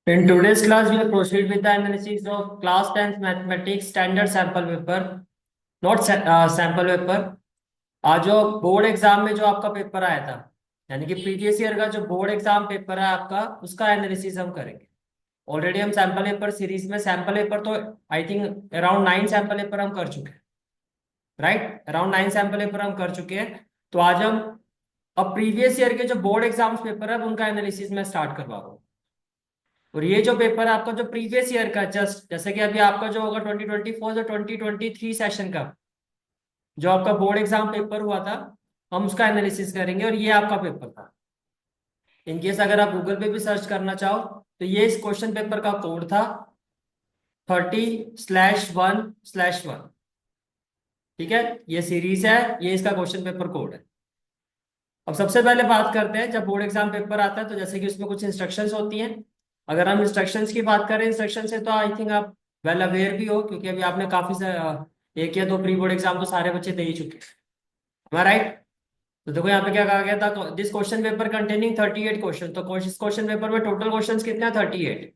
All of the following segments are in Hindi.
In today's class, we will proceed with the analysis of class 10th mathematics standard sample paper, not sample paper. आज जो बोर्ड एग्जाम में जो आपका पेपर आया था, यानी कि प्रीवियस ईयर का जो बोर्ड एग्जाम पेपर है आपका, उसका एनालिसिस हम करेंगे। ऑलरेडी हम सैंपल पेपर सीरीज में सैंपल पेपर तो I think around 9 sample paper हम कर चुके हैं, राइट। अराउंड 9 सैंपल पेपर हम कर चुके हैं। तो आज हम अब प्रीवियस ईयर के जो बोर्ड एग्जाम्स पेपर है उनका एनालिसिस में स्टार्ट करवा रहा हूँ। और ये जो पेपर है आपका जो प्रीवियस ईयर का, जस्ट जैसे कि अभी आपका जो होगा 2024 और 2023 सेशन का जो आपका बोर्ड एग्जाम पेपर हुआ था, हम उसका एनालिसिस करेंगे। और ये आपका पेपर था। इनकेस अगर आप गूगल पे भी सर्च करना चाहो तो ये इस क्वेश्चन पेपर का कोड था 30/1/1। ठीक है, ये सीरीज है, ये इसका क्वेश्चन पेपर कोड है। अब सबसे पहले बात करते हैं, जब बोर्ड एग्जाम पेपर आता है तो जैसे कि उसमें कुछ इंस्ट्रक्शंस होती हैं। अगर हम इंस्ट्रक्शंस की बात करें, इंस्ट्रक्शन से तो आई थिंक आप वेल अवेयर भी हो, क्योंकि अभी आपने काफी से एक या दो प्री बोर्ड एग्जाम तो सारे बच्चे दे ही चुके हैं, राइट। तो देखो यहाँ पे क्या कहा गया था, this question paper containing 38 question. तो इस क्वेश्चन पेपर में टोटल क्वेश्चन कितने हैं? 38।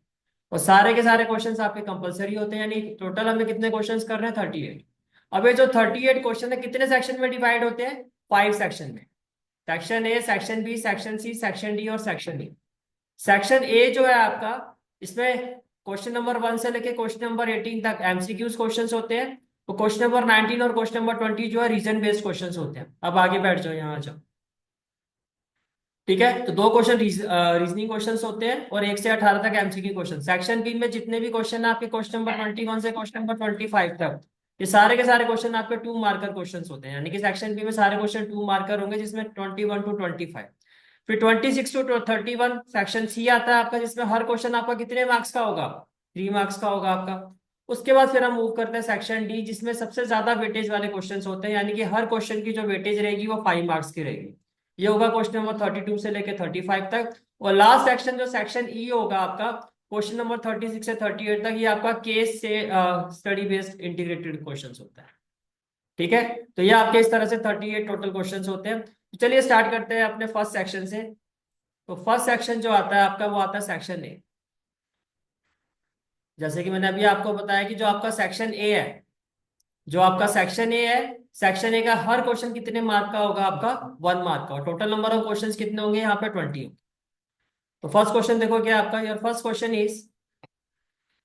और सारे के सारे क्वेश्चन आपके कंपलसरी होते हैं, यानी टोटल हमें कितने क्वेश्चन करने हैं? 38। अब ये जो 38 क्वेश्चन है कितने सेक्शन में डिवाइड होते हैं? 5 सेक्शन में। Section A, section B, section C, section D और सेक्शन ई। सेक्शन ए जो है आपका, इसमें क्वेश्चन नंबर 1 से लेके क्वेश्चन नंबर 18 तक एमसीक्यूज क्वेश्चंस होते हैं। तो क्वेश्चन नंबर 19 और क्वेश्चन नंबर 20 जो है रीजन बेस्ड क्वेश्चंस होते हैं। अब आगे बैठ जाओ, यहाँ आ जाओ। ठीक है, तो दो क्वेश्चन रीजनिंग क्वेश्चंस होते हैं और 1 से 18 तक एमसीक्यू क्वेश्चन। सेक्शन बी में जितने भी क्वेश्चन है आपके क्वेश्चन नंबर 21 से क्वेश्चन नंबर 25 तक, ये सारे के सारे क्वेश्चन आपके 2 मार्कर क्वेश्चंस होते हैं। यानी कि सेक्शन बी में सारे क्वेश्चन 2 मार्कर होंगे, जिसमें 21 to 25। फिर 26 to 31 सेक्शन सी आता है आपका, जिसमें हर क्वेश्चन आपका कितने मार्क्स का होगा? 3 मार्क्स का होगा आपका। उसके बाद फिर हम मूव करते हैं सेक्शन डी, जिसमें सबसे ज्यादा वेटेज वाले क्वेश्चंस होते हैं, यानी कि हर क्वेश्चन की जो वेटेज रहेगी वो 5 मार्क्स की रहेगी। ये होगा क्वेश्चन नंबर 32 से लेके 35 तक। और लास्ट सेक्शन जो सेक्शन ई होगा आपका, क्वेश्चन नंबर 36 से 38 तक, ये आपका केस से स्टडी बेस्ड इंटीग्रेटेड क्वेश्चंस होता है। ठीक है, तो ये आपके इस तरह से 38 टोटल क्वेश्चंस होते हैं। तो चलिए स्टार्ट करते हैं अपने फर्स्ट सेक्शन से। तो फर्स्ट सेक्शन जो आता है आपका, वो आता है सेक्शन ए। जैसे कि मैंने अभी आपको बताया कि जो आपका सेक्शन ए है, जो आपका सेक्शन ए है, सेक्शन ए का हर क्वेश्चन कितने मार्क का होगा? आपका 1 मार्क का। और टोटल नंबर ऑफ क्वेश्चंस कितने होंगे यहाँ पे? 20। तो फर्स्ट क्वेश्चन देखो क्या आपका, your first question is,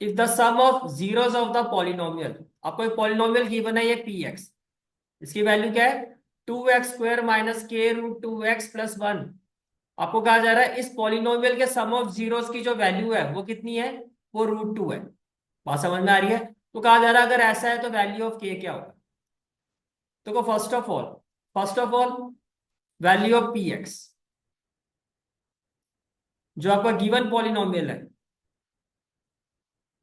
if the sum of zeros of the polynomial. आपको एक पॉलिनोमियल गिवन है, ये पी एक्स। इसकी वैल्यू क्या है? 2x² माइनस के रूट 2x+1। आपको कहा जा रहा है इस पॉलिनोमियल के सम ऑफ जीरोस की जो वैल्यू है वो कितनी है? वो √2 है। बात समझ में आ रही है? तो कहा जा रहा है अगर ऐसा है तो वैल्यू ऑफ के क्या होगा? देखो first of all value of P x, जो आपका गिवन पॉलिनोमियल है,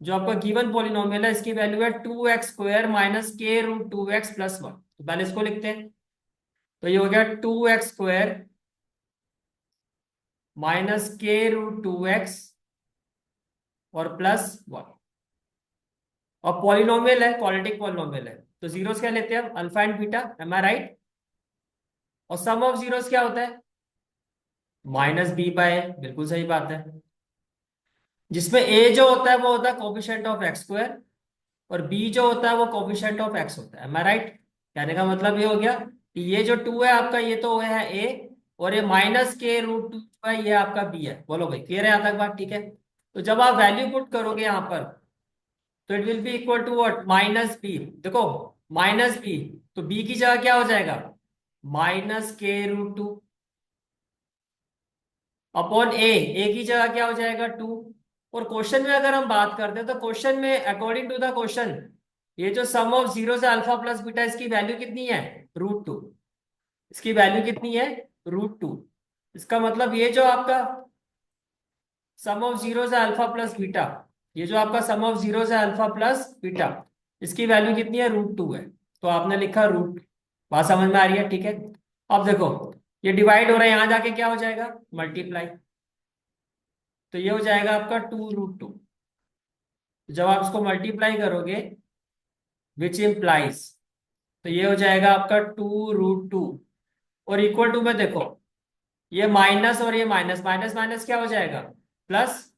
जो आपका गिवन पॉलिनोमियल है, इसकी वैल्यू है 2x² माइनस के रूट 2x+1। तो पहले इसको लिखते हैं। तो ये हो गया 2x² माइनस के रूट 2x और +1। और पॉलिनोमियल है, क्वाड्रेटिक पॉलिनोमियल है, तो जीरोस क्या लेते हैं हम? Alpha and beta. Am I right? और सम ऑफ जीरोस क्या होता है? -b/a। बिल्कुल सही बात है। जिसमें a जो होता है वो होता है कोफिशिएंट ऑफ x² और b जो होता है वो कोफिशिएंट ऑफ x होता है। M I right? कहने का मतलब ये हो गया कि ये जो 2 है आपका, ये तो है a, और ये -k√2 जो है ये आपका b है। बोलो भाई, क्लियर है यहाँ तक बात? ठीक है, तो जब आप वैल्यू पुट करोगे यहाँ पर, तो it will be equal to what? -b। देखो -b, तो b की जगह क्या हो जाएगा? -k√2 अपॉन a की जगह क्या हो जाएगा? 2। और क्वेश्चन में अगर हम बात करते हैं तो क्वेश्चन में अकॉर्डिंग टू द क्वेश्चन, ये जो सम ऑफ जीरो से अल्फा प्लस बीटा, इसकी वैल्यू कितनी है? √2। इसकी वैल्यू कितनी है? √2। इसका मतलब ये जो आपका सम ऑफ जीरो से अल्फा प्लस बीटा, ये जो आपका सम ऑफ जीरो से अल्फा प्लस बीटा, इसकी वैल्यू कितनी है? √2 है। तो आपने लिखा रूट। बात समझ में आ रही है? ठीक है, अब देखो ये डिवाइड हो रहा है, यहां जाके क्या हो जाएगा? मल्टीप्लाई। तो ये हो जाएगा आपका 2√2। जब आप इसको मल्टीप्लाई करोगे, विच इम्प्लाइज, तो ये हो जाएगा आपका 2√2। और इक्वल टू में देखो, ये माइनस और ये माइनस, माइनस माइनस क्या हो जाएगा? प्लस।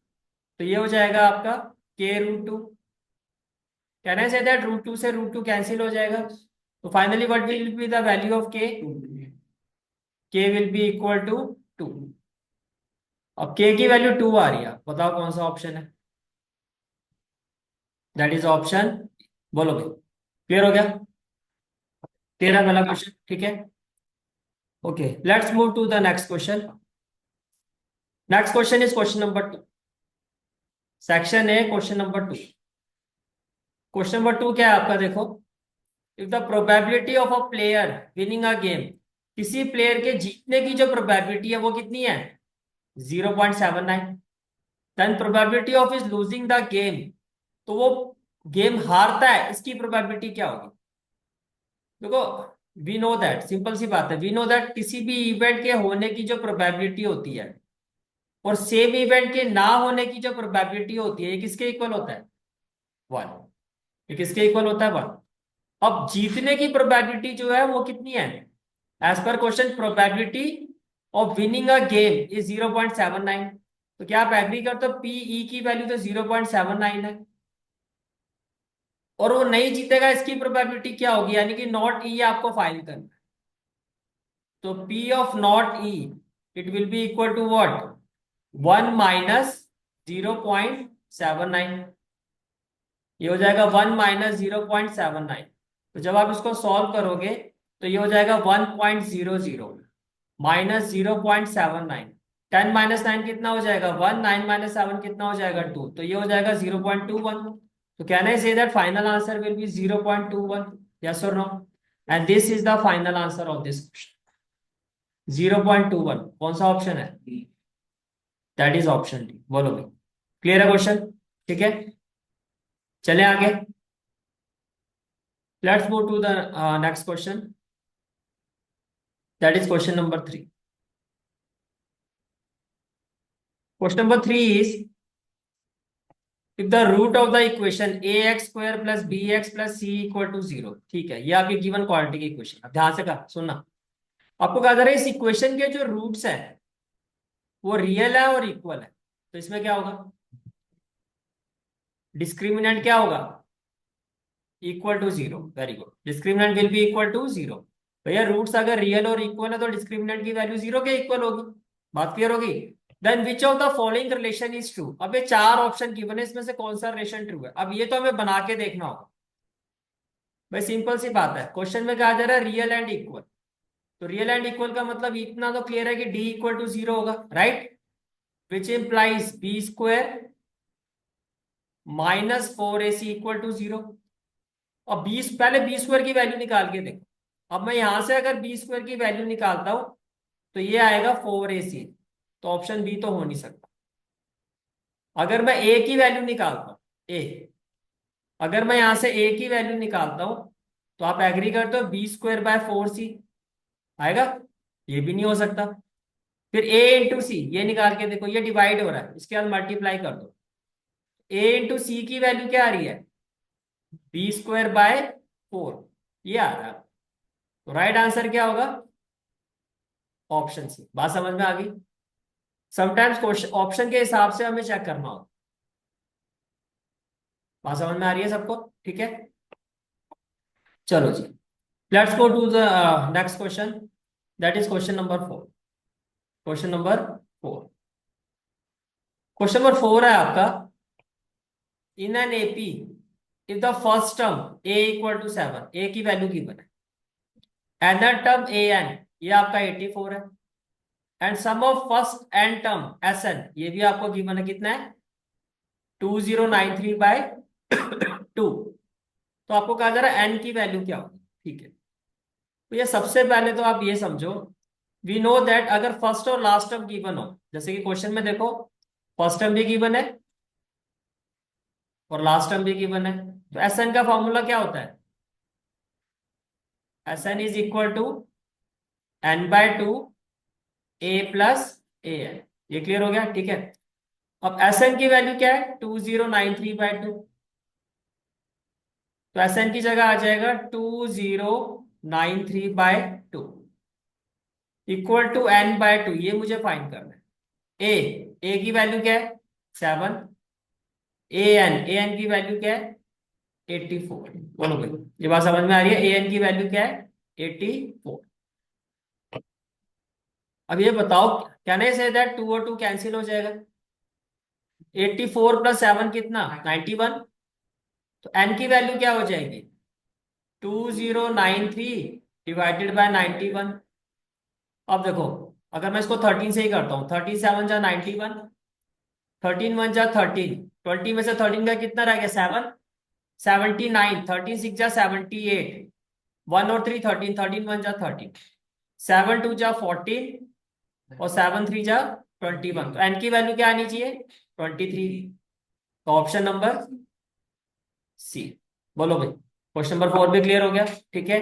तो ये हो जाएगा आपका k√2। Can I say that √2 से √2 कैंसिल हो जाएगा, तो finally what will be the value of k will be equal to 2। अब k की वैल्यू 2 आ रही है, बताओ कौन सा ऑप्शन है? दैट इज ऑप्शन, बोलो भाई। क्लियर हो गया तेरा पहला क्वेश्चन? ठीक है, okay, let's move to the next question. Next question is question number 2, section A, question number 2। Question number 2 क्या है आपका, देखो। If the probability of a player winning a game, किसी प्लेयर के जीतने की जो प्रोबेबिलिटी है वो कितनी है? 0.79। Then probability of is losing the game, तो वो गेम हारता है, इसकी प्रोबेबिलिटी क्या होगी? देखो, वी नो दैट, सिंपल सी बात है, वी नो दैट किसी भी इवेंट के होने की जो प्रोबेबिलिटी होती है और सेम इवेंट के ना होने की जो प्रोबेबिलिटी होती है, ये किसके इक्वल होता है? 1। ये किसके इक्वल होता है? 1। अब जीतने की प्रोबेबिलिटी जो है वो कितनी है? As per question, probability of winning a game is 0.79। तो क्या आप एग्री करते हो पीई की वैल्यू तो 0.79 है, और वो नहीं जीतेगा, इसकी प्रोबेबिलिटी क्या होगी? यानी कि नॉट ई आपको फाइंड करना है। तो P of not E, it will be equal to what? 1 minus 0.79। ये हो जाएगा 1 माइनस 0.79। तो जब आप इसको सॉल्व करोगे तो ये हो जाएगा 1.00 माइनस 0.79। 10 माइनस 9 कितना हो जाएगा? 1। 9 माइनस 7 कितना हो जाएगा? 2। तो ये हो जाएगा 0.21। तो can I say that final answer will be 0.21? Yes और no? And this is the final answer of this question, 0.21। कौन सा ऑप्शन है? That is option D. बोलो भाई, क्लियर है क्वेश्चन? ठीक है, चले आगे। Let's move to the next question, that is question number 3। Question number 3 is, if the root of the equation ax² plus bx plus c equal to 0। ठीक है, ये आपकी गिवन क्वांटिटी की इक्वेशन। अब ध्यान से कर सुनना, आपको कहा जा रहा है इस इक्वेशन के जो रूट्स है वो रियल है और इक्वल है, तो इसमें क्या होगा? डिस्क्रिमिनेंट क्या होगा? Equal to 0। Very good, discriminant will be equal to 0। भैया रूट्स अगर रियल और इक्वल है तो डिस्क्रिमिनेंट की वैल्यू 0 के इक्वल होगी। बात क्लियर होगी? Then which of the following relation is true. अब ये 4 ऑप्शन गिवन है, इसमें से कौन सा रिलेशन ट्रू है? अब ये तो हमें बना के देखना होगा। भाई सिंपल सी बात है, क्वेश्चन में कहा जा रहा है रियल एंड इक्वल, तो रियल एंड इक्वल का मतलब इतना तो क्लियर है कि डी इक्वल टू 0 होगा, right? Which implies b² minus 4ac equal to 0। अब 20, पहले b² की वैल्यू निकाल के देखो। अब मैं यहां से अगर b² की वैल्यू निकालता हूं तो ये आएगा 4ac, तो ऑप्शन बी तो हो नहीं सकता। अगर मैं a की वैल्यू निकालता हूं, a, अगर मैं यहां से a की वैल्यू निकालता हूं तो आप एग्री करते हो b²/4c आएगा? ये भी नहीं हो सकता। फिर a इंटू सी, ये निकाल के देखो, ये डिवाइड हो रहा है, इसके बाद मल्टीप्लाई कर दो। a इंटू सी की वैल्यू क्या आ रही है? b²/4, ये आ रहा है। तो राइट आंसर क्या होगा? Option C. बात समझ में आ गई? समटाइम्स क्वेश्चन ऑप्शन के हिसाब से हमें चेक करना होगा। बात समझ में आ रही है सबको? ठीक है, चलो जी, let's go to the next question, that is question number 4। Question number 4, question number 4 है आपका, in an AP if the first term a equal to 7, a की वैल्यू गिवन है, एनर टर्म an, ये आपका 84 है, and sum of first n term sn, ये भी आपको गिवन है, कितना है? 2093/2। तो आपको कहा जा रहा है n की वैल्यू क्या होगी। ठीक है, तो ये सबसे पहले तो आप ये समझो, वी नो दैट अगर फर्स्ट और लास्ट टर्म गिवन हो, जैसे कि क्वेश्चन में देखो, फर्स्ट टर्म भी गिवन है और लास्ट टर्म भी गिवन है, तो एस एन का फॉर्मूला क्या होता है? S N is equal to n/2 a plus A N. ये क्लियर हो गया? ठीक है, अब एस एन की वैल्यू क्या है? 2093/2। तो एस एन की जगह आ जाएगा 2093/2 इक्वल टू n/2, ये मुझे फाइंड करना है। ए की वैल्यू क्या है? 7। ए एन की वैल्यू क्या है? 84। बोलो भाई, ये बात समझ में आ रही है? ए एन की वैल्यू क्या है? 84। अब ये बताओ, कैन आई से दैट 2 और 2 कैंसिल हो जाएगा? 84 प्लस 7 कितना? 91। तो एन की वैल्यू क्या हो जाएगी? 2093 डिवाइडेड बाय 91। अब देखो, अगर मैं इसको 13 से ही करता हूँ, 13 7 जा 91, 13 1 जा 13, 20 में से 13 का कितना रह गया? 7, 79, 13 6 जा 78, 1 और 3 13, 13 1 जा 13, 7 2 जा 14 और 7 3 जा 21। तो एन की वैल्यू क्या आनी चाहिए? 23। तो ऑप्शन नंबर सी। बोलो भाई, क्वेश्चन नंबर 4 भी क्लियर हो गया? ठीक है,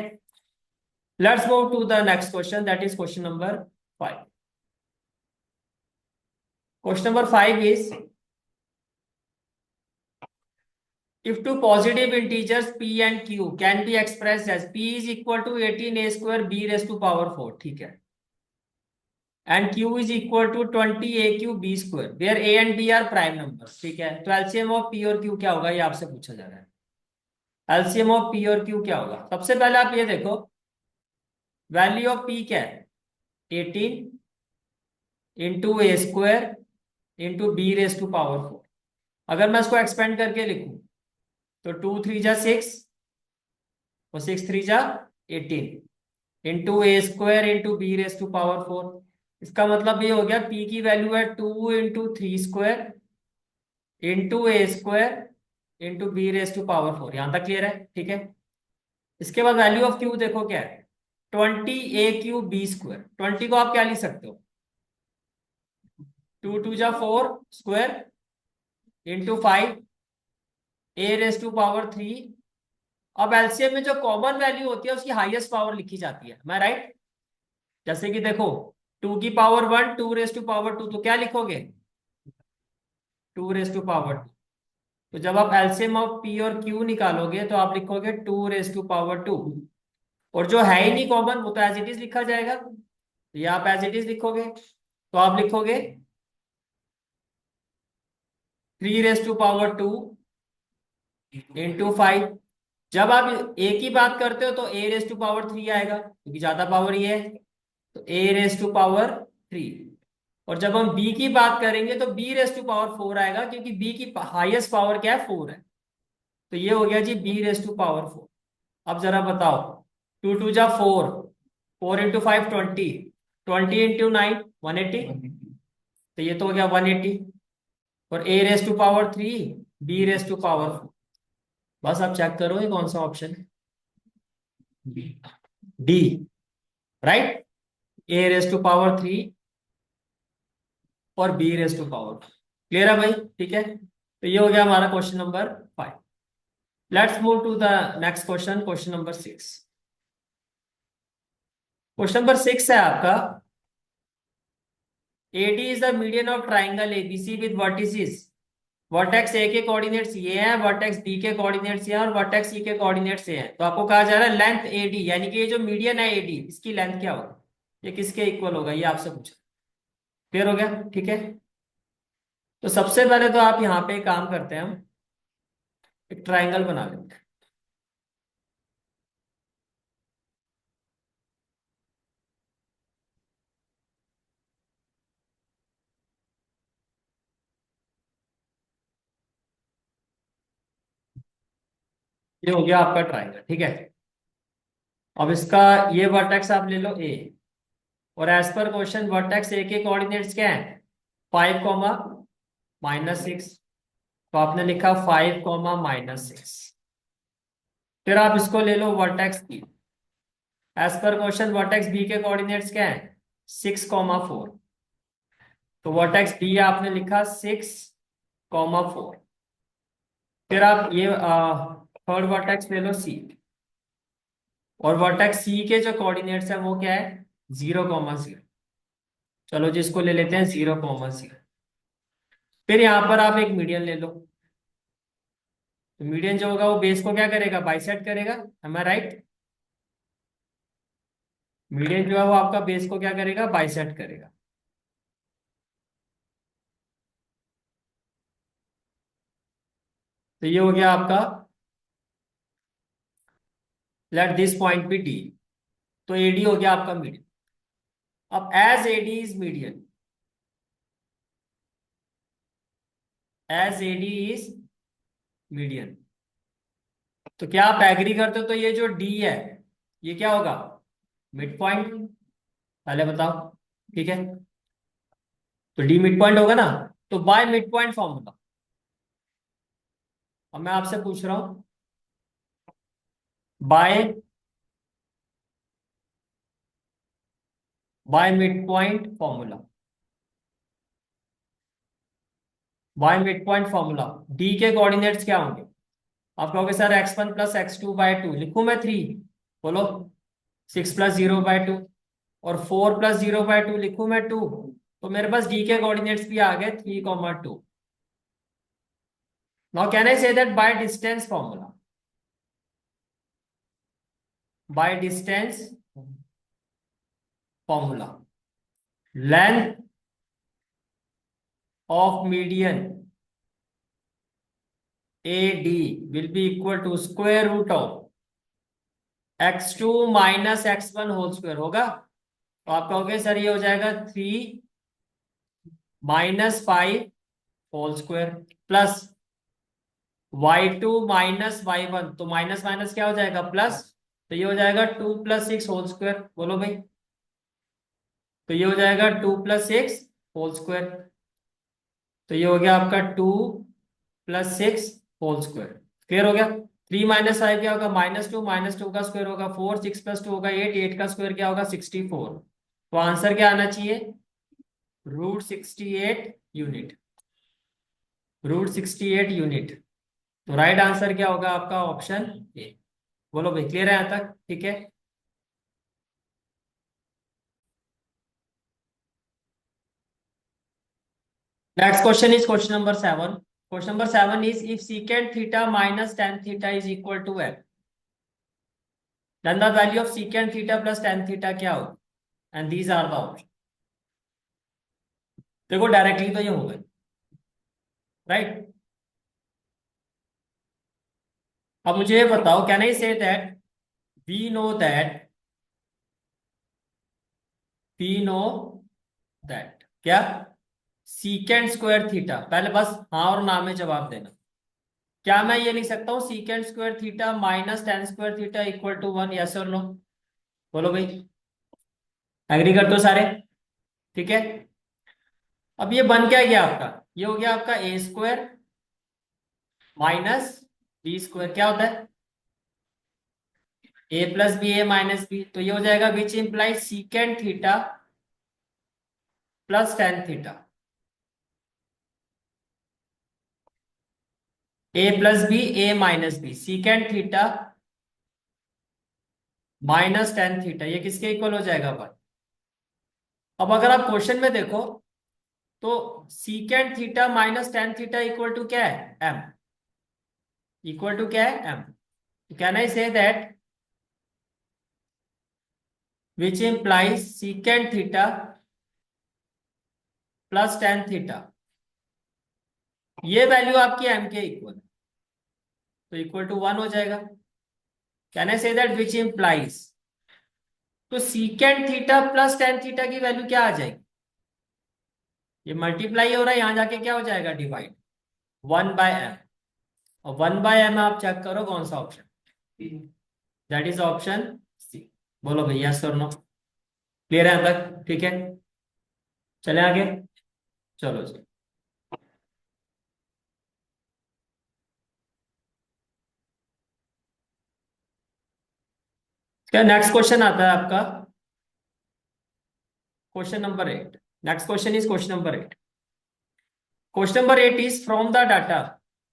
let's move to the next question, that is question number 5। Question number 5 is, if two positive integers p and q can be expressed as p is equal to 18a square b raised to power 4, ठीक है, and q is equal to 20aq b square where a and b are prime numbers, ठीक है, तो एलसीएम ऑफ p और q क्या होगा, ये आपसे पूछा जा रहा है। एलसीएम ऑफ p और q क्या होगा? सबसे पहले आप ये देखो, वैल्यू ऑफ p क्या है? 18 into A square into B raise to power 4। अगर मैं इसको एक्सपेंड करके लिखूं, तो 2 3 जा 6 और 6 3 जा 18 into A square into B raise to power 4। इसका मतलब ये हो गया, पी की वैल्यू है 2 into 3 square into A square into B raise to power 4। यहां तक क्लियर है? ठीक है, इसके बाद वैल्यू ऑफ क्यू देखो क्या है? 20 a cube b स्क्वायर। 20 को आप क्या लिख सकते हो? 2 2 जा 4 square into 5 A raise to power 3। अब एलसीएम में जो कॉमन वैल्यू होती है उसकी हाईएस्ट पावर लिखी जाती है, मैं राइट? जैसे कि देखो, 2 की पावर 1, 2 रेस टू पावर 2, तो क्या लिखोगे? 2 रेस टू पावर 2। तो जब आप एलसीएम ऑफ पी और क्यू निकालोगे तो आप लिखोगे 2 रेस टू पावर 2। और जो है ही नहीं कॉमन, वो तो एज इट इज लिखा जाएगा, तो ये आप एज इट इज लिखोगे, तो आप लिखोगे 3 रेस टू पावर 2 इंटू 5। जब आप ए की बात करते हो तो a रेस टू पावर 3 आएगा, क्योंकि ज्यादा पावर ये है, तो a रेस टू पावर 3। और जब हम b की बात करेंगे तो b रेस टू पावर 4 आएगा, क्योंकि b की हाईएस्ट पावर क्या है? 4 है। तो ये हो गया जी b रेस टू पावर 4। अब जरा बताओ, 2 2 जा 4, 4 इंटू 5 20, 20 इंटू 9 180, तो ये तो हो गया 180। और a raise to power 3, b raise to power 4। बस आप चेक करो ये कौन सा ऑप्शन है? D, right? a raise to power 3 और b raise to power 4। Clear है भाई? ठीक है, तो ये हो गया हमारा question number 5। Let's move to the next question, question number 6। Question number 6 है आपका, AD is the median of triangle ABC with vertices. Vertex A के कोऑर्डिनेट्स ये हैं, वर्टेक्स बी के कोऑर्डिनेट्स ये हैं और वर्टेक्स सी के कोऑर्डिनेट्स ये हैं। तो आपको कहा जा रहा है लेंथ AD, यानी कि ये जो मीडियन है AD, इसकी लेंथ क्या होगा, ये किसके इक्वल होगा, ये आपसे पूछा। क्लियर हो गया? ठीक है, तो सबसे पहले तो आप यहाँ पे एक काम करते हैं, हम एक ट्राइंगल बना लेते हैं। ये हो गया आपका ट्राइंगल, ठीक है। अब इसका ये वर्टेक्स आप ले लो A, और as per question vertex A के कोऑर्डिनेट्स क्या है? 5, -6। तो आपने लिखा 5, -6। फिर आप इसको ले लो vertex B. As per question vertex B के कोऑर्डिनेट्स क्या है? 6, 4। तो वर्टेक्स बी आपने लिखा 6, 4। फिर आप ये थर्ड वर्टेक्स ले लो सी, और वर्टेक्स सी के जो कोऑर्डिनेट्स है वो क्या है? 0, 0। चलो जी, इसको ले लेते हैं 0, 0। फिर यहाँ पर आप एक मीडियन ले लो, तो मीडियन जो होगा वो बेस को क्या करेगा? बाइसेक्ट करेगा, एम आई राइट? मीडियन जो है वो आपका बेस को क्या करेगा? बाइसेक्ट करेगा। तो ये हो गया आपका, let this point be D. तो एडी हो गया आपका मीडियन। अब as AD is median, as AD is median, तो क्या आप एग्री करते हो? तो ये जो डी है ये क्या होगा? Mid point. पहले बताओ। ठीक है, तो डी मिड पॉइंट होगा ना। तो बाय मिड पॉइंट फॉर्मूला, अब मैं आपसे पूछ रहा हूं, by by mid point formula, by mid point formula D के कोऑर्डिनेट्स क्या होंगे? आप कहोगे सर x1 प्लस x2/2, लिखूं मैं 3? बोलो। 6 + 0/2, और 4 + 0/2 लिखूं मैं 2? तो मेरे पास डी के कोऑर्डिनेट्स भी आ गए 3, 2। Now can I say that by distance formula, by distance formula, length of median AD will be equal to square root of x2 - x1 whole square होगा। तो आप कहोगे सर ये हो जाएगा 3 - 5 whole square plus y2 - y1, तो माइनस माइनस क्या हो जाएगा? प्लस। तो ये हो जाएगा 2 + 6 होल स्क्वायर। बोलो भाई। तो ये हो जाएगा 2 + 6 होल स्क्वायर। तो ये हो गया आपका 2 + 6 होल स्क्वायर। क्लियर हो गया? 3 - 5 क्या होगा? -2, -2 का स्क्वायर होगा 4, 6 + 2 होगा 8, 8 का स्क्वायर क्या होगा? 64। तो आंसर क्या आना चाहिए? √68 यूनिट, √68 यूनिट। तो राइट आंसर क्या होगा आपका? Option A. बोलो भाई, क्लियर है यहां तक? ठीक है। Next question is question number 7। Question number 7 is if secant theta - tan theta is equal to f, then the value of secant theta plus tan theta क्या होगा? And these are the option. देखो डायरेक्टली तो ये होगा, राइट? अब मुझे ये बताओ, can I say that we know that, we know that क्या? सीकेंड स्क्वायर थीटा, पहले बस हाँ और ना में जवाब देना। क्या मैं ये लिख सकता हूँ secant square theta -tan square theta equal to 1? Yes और नो? बोलो भाई। एग्री करते हो सारे? ठीक है। अब ये बन क्या गया आपका? ये हो गया आपका a² - b² क्या होता है? a + b a - b, तो ये हो जाएगा which implies secant theta plus tan theta. a + b a - b, सीकेंड theta -tan theta, ये किसके इक्वल हो जाएगा भाई? अब अगर आप क्वेश्चन में देखो तो secant theta -tan theta equal to क्या है? m। इक्वल टू क्या है? m। Can I say that which implies secant theta plus tan theta, ये वैल्यू आपकी m के इक्वल है, तो इक्वल टू 1 हो जाएगा। Can I say that which implies, तो secant theta plus tan theta की वैल्यू क्या आ जाएगी? ये मल्टीप्लाई हो रहा है, यहां जाके क्या हो जाएगा? Divide 1/m। और 1/m आप चेक करो कौन सा option, that is option C. बोलो भैया यस और नो? क्लियर है अब तक? ठीक है, चले आगे। चलो जी। क्या नेक्स्ट क्वेश्चन आता है आपका? Question number 8। Next question is question number 8। Question number 8 is from the data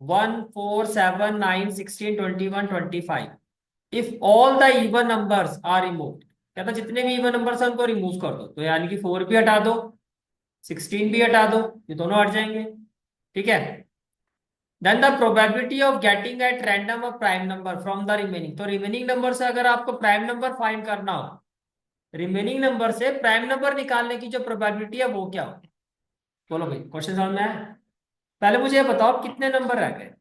1, 4, 7, 9, 16, 21, 25 if all the even numbers are removed. कहता जितने भी इवन नंबर्स हैं उनको रिमूव कर दो, तो यानी कि 4 भी हटा दो, 16 भी हटा दो, ये दोनों हट जाएंगे। ठीक है। Then the probability of getting at random a prime number from the remaining, तो रिमेनिंग नंबर से अगर आपको प्राइम नंबर फाइंड करना हो, रिमेनिंग नंबर से प्राइम नंबर निकालने की जो प्रोबेबिलिटी है वो क्या हो? बोलो भाई, क्वेश्चन समझ में आया? पहले मुझे ये बताओ कितने नंबर रह गए?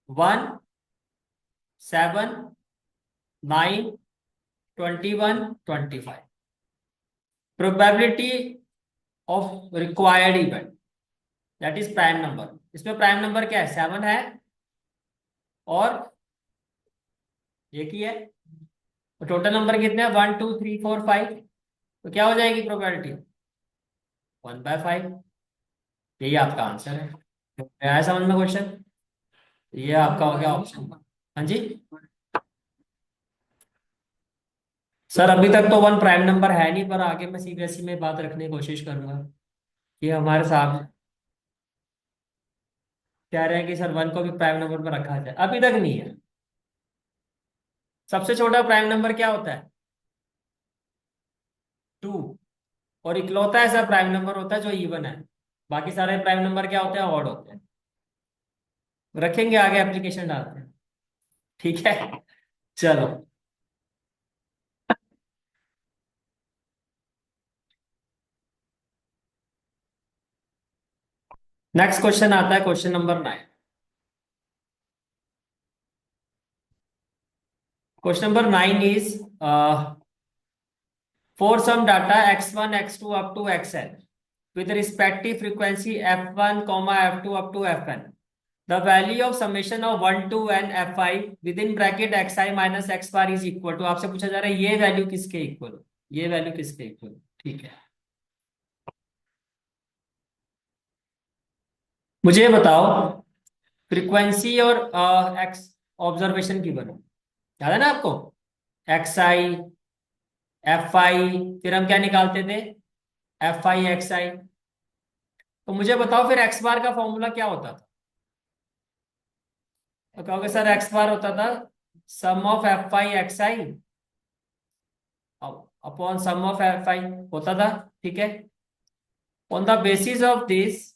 1, 7, 9, 21, 25। Probability of required event that is prime number. इसमें प्राइम नंबर क्या है? 7 है और एक ही है। तो टोटल नंबर कितने हैं? 1, 2, 3, 4, 5। तो क्या हो जाएगी प्रोबेबिलिटी? 1/5। यही आपका आंसर है। आया समझ में क्वेश्चन? ये आपका हो गया ऑप्शन। हाँ जी सर, अभी तक तो वन प्राइम नंबर है नहीं, पर आगे मैं सीबीएसई में बात रखने की कोशिश करूंगा। कि हमारे साहब कह रहे हैं कि सर वन को भी प्राइम नंबर पर रखा जाए, अभी तक नहीं है। सबसे छोटा प्राइम नंबर क्या होता है? 2। और इकलौता ऐसा प्राइम नंबर होता है जो इवन है। बाकी सारे प्राइम नंबर क्या होते हैं? ऑड होते हैं। रखेंगे आगे, एप्लीकेशन डालते हैं। ठीक है, चलो। नेक्स्ट क्वेश्चन आता है, question number 9। Question number 9 is for some data x1 x2 up to xn with respective frequency f1 comma f2 up to fn, the value of summation of 1 to n fi within bracket xi minus x bar is equal to। आपसे पूछा जा रहा है ये वैल्यू किसके इक्वल? ये वैल्यू किसके इक्वल? ठीक है, मुझे बताओ। फ्रीक्वेंसी और एक्स ऑब्जर्वेशन की बनो, याद है ना आपको? एक्स आई, एफ आई, फिर हम क्या निकालते थे? एफ आई एक्स आई। तो मुझे बताओ फिर एक्स बार का फॉर्मूला क्या होता था? तो कहोगे सर एक्स बार होता था sum of F I X I upon sum of F I, होता था। ठीक है, on the basis of this